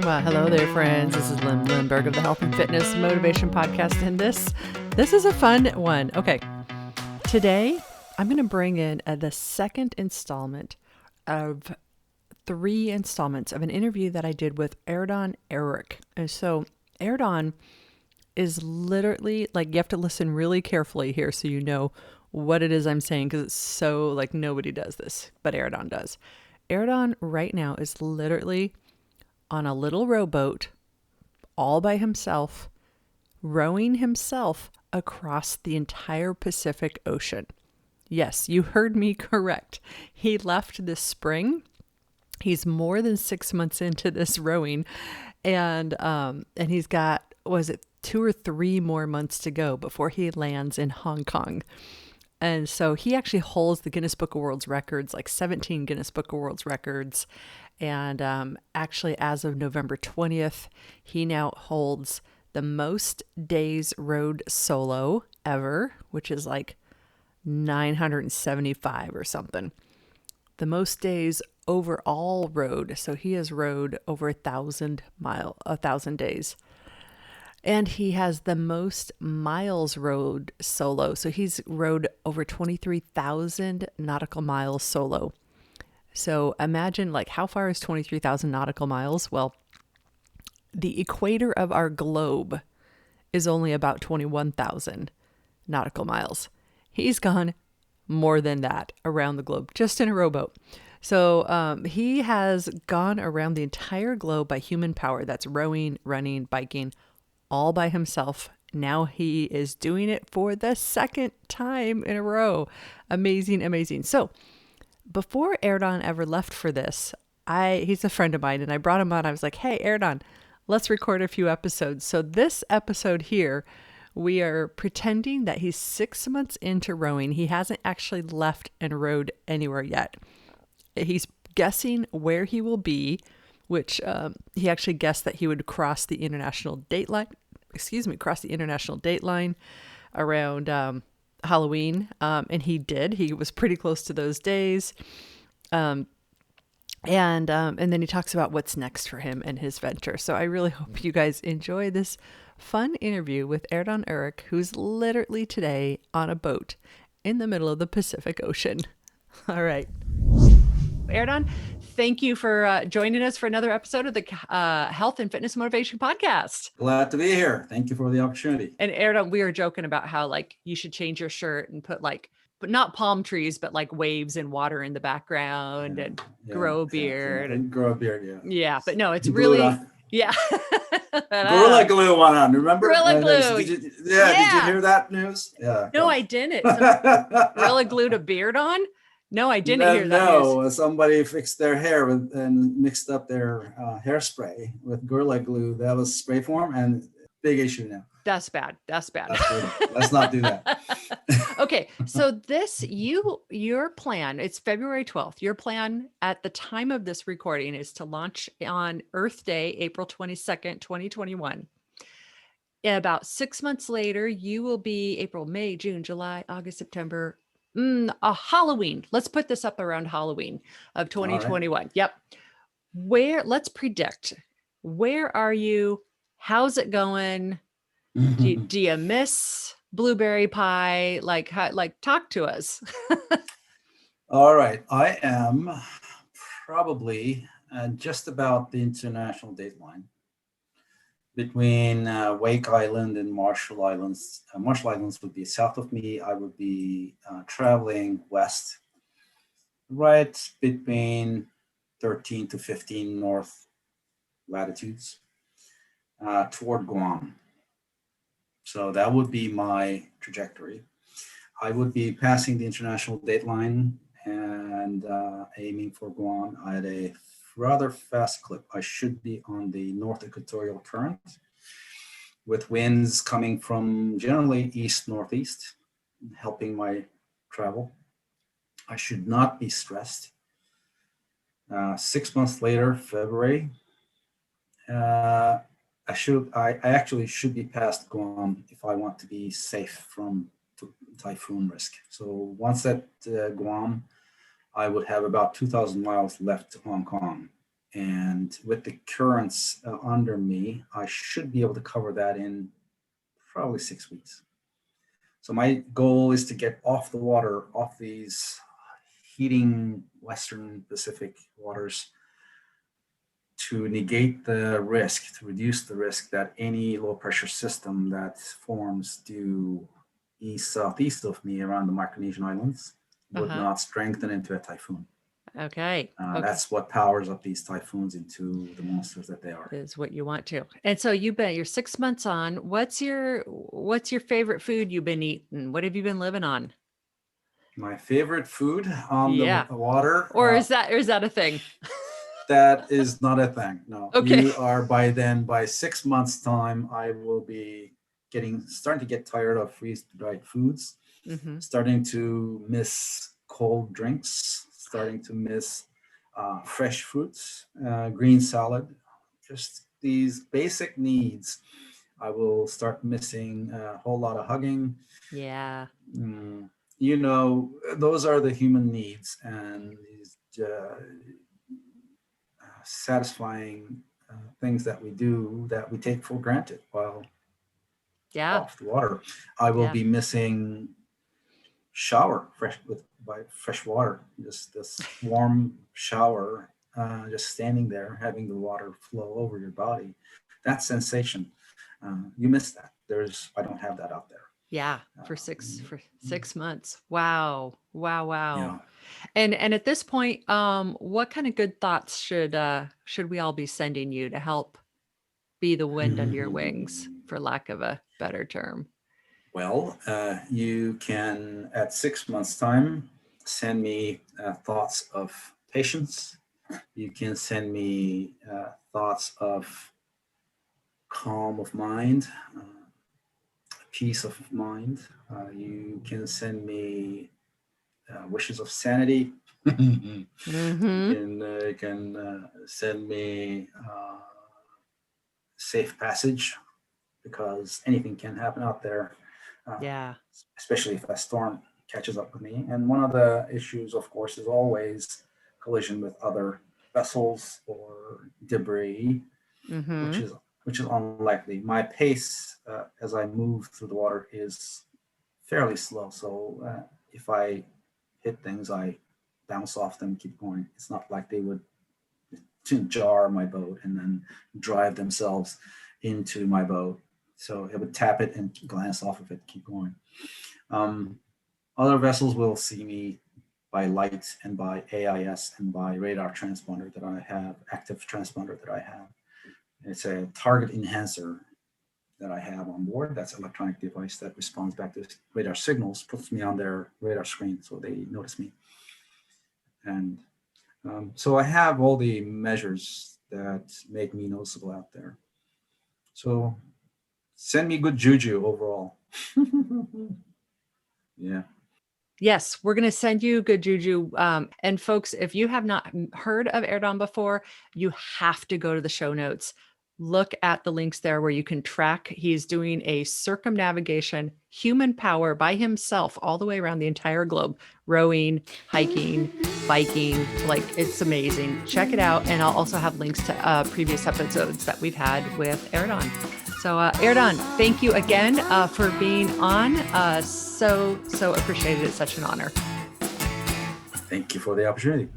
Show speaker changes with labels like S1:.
S1: Hello there, friends. This is Lynn Lindbergh of the Health and Fitness Motivation Podcast, and this is a fun one. Okay, today I'm going to bring in the second installment of 3 installments of an interview that I did with Erden Eruç. And so Erden is literally, like, you have to listen really carefully here so you know what it is I'm saying, because it's so, like, nobody does this, but Erden does. Erden right now is literally on a little rowboat all by himself, rowing himself across the entire Pacific Ocean. Yes, you heard me correct. He left this spring. He's more than 6 months into this rowing, and he's got, was it 2 or 3 more months to go before he lands in Hong Kong. And so he actually holds the Guinness Book of World Records, like 17 Guinness Book of World Records. And actually, as of November 20th, he now holds the most days rowed solo ever, which is like 975 or something. The most days overall rowed. So he has rowed over 1,000 days. And he has the most miles rowed solo. So he's rowed over 23,000 nautical miles solo. So imagine, like, how far is 23,000 nautical miles? Well, the equator of our globe is only about 21,000 nautical miles. He's gone more than that around the globe, just in a rowboat. So he has gone around the entire globe by human power. That's rowing, running, biking, all by himself. Now he is doing it for the second time in a row. Amazing, amazing. So before Erden ever left for this, he's a friend of mine, and I brought him on. I was like, hey, Erden, let's record a few episodes. So this episode here, we are pretending that he's 6 months into rowing. He hasn't actually left and rowed anywhere yet. He's guessing where he will be, which he actually guessed that he would cross the international date line around Halloween, and he did. He was pretty close to those days, and then he talks about what's next for him and his venture. So I really hope you guys enjoy this fun interview with Erden Eruç, who's literally today on a boat in the middle of the Pacific Ocean. All right, Erden, thank you for joining us for another episode of the Health and Fitness Motivation Podcast.
S2: Glad to be here. Thank you for the opportunity.
S1: And Erden, we were joking about how, like, you should change your shirt and put, like, but not palm trees, but like waves and water in the background, and grow a beard.
S2: And grow a beard,
S1: yeah. But no, it's really, yeah.
S2: Gorilla Glue went on, remember?
S1: Gorilla Glue.
S2: Did you hear that news? Yeah.
S1: No, I didn't. Gorilla glued a beard on? No, I didn't hear that news.
S2: No, somebody fixed their hair and mixed up their hairspray with Gorilla Glue. That was spray form, and big issue now.
S1: That's bad. Let's
S2: not do that.
S1: Okay. So your plan, it's February 12th. Your plan at the time of this recording is to launch on Earth Day, April 22nd, 2021. About 6 months later, you will be April, May, June, July, August, September, Halloween. Let's put this up around Halloween of 2021. Right. Yep. Let's predict, where are you? How's it going? Do you miss blueberry pie? Like, talk to us.
S2: All right. I am probably just about the international date line between Wake Island and Marshall Islands. Marshall Islands would be south of me. I would be traveling west, right between 13 to 15 north latitudes toward Guam. So that would be my trajectory. I would be passing the international date line and aiming for Guam at a rather fast clip. I should be on the North Equatorial Current with winds coming from generally east-northeast, helping my travel. I should not be stressed. 6 months later, February, I actually should be past Guam if I want to be safe from typhoon risk. So once at Guam, I would have about 2,000 miles left to Hong Kong. And with the currents under me, I should be able to cover that in probably 6 weeks. So my goal is to get off the water, off these heating Western Pacific waters, to negate the risk, to reduce the risk that any low pressure system that forms due southeast of me around the Micronesian islands would
S1: Uh-huh.
S2: not strengthen into a typhoon.
S1: Okay. Okay.
S2: That's what powers up these typhoons into the monsters that they are.
S1: Is what you want to. And so you're 6 months on. What's your favorite food you've been eating? What have you been living on?
S2: My favorite food on the
S1: Yeah.
S2: water.
S1: Or is that a thing?
S2: That is not a thing. No.
S1: Okay.
S2: You are by 6 months time, I will be starting to get tired of freeze-dried foods, starting to miss cold drinks, starting to miss fresh fruits, green salad, just these basic needs. I will start missing a whole lot of hugging.
S1: Yeah.
S2: Those are the human needs, and these satisfying things that we do that we take for granted while off the water. I will be missing fresh water, just this warm shower, just standing there, having the water flow over your body. That sensation, you miss that. I don't have that out there.
S1: Yeah, for 6 months. Wow.
S2: Yeah.
S1: And at this point, what kind of good thoughts should we all be sending you to help be the wind under your wings, for lack of a better term?
S2: Well, you can, at 6 months' time, send me thoughts of patience. You can send me thoughts of calm of mind, peace of mind. You can send me wishes of sanity. You can send me safe passage, because anything can happen out there. Especially if a storm catches up with me. And one of the issues, of course, is always collision with other vessels or debris, which is unlikely. My pace as I move through the water is fairly slow. So if I hit things, I bounce off them, keep going. It's not like they would jar my boat and then drive themselves into my boat. So it would tap it and glance off of it, keep going. Other vessels will see me by light and by AIS and by radar transponder that I have, active transponder that I have. It's a target enhancer that I have on board. That's an electronic device that responds back to radar signals, puts me on their radar screen so they notice me. And so I have all the measures that make me noticeable out there. So send me good juju overall. Yeah.
S1: Yes, we're going to send you good juju. And folks, if you have not heard of Erden before, you have to go to the show notes. Look at the links there where you can track. He's doing a circumnavigation, human power by himself all the way around the entire globe, rowing, hiking, biking. Like, it's amazing. Check it out. And I'll also have links to previous episodes that we've had with Erden. So Erden, thank you again for being on. So appreciated. It's such an honor.
S2: Thank you for the opportunity.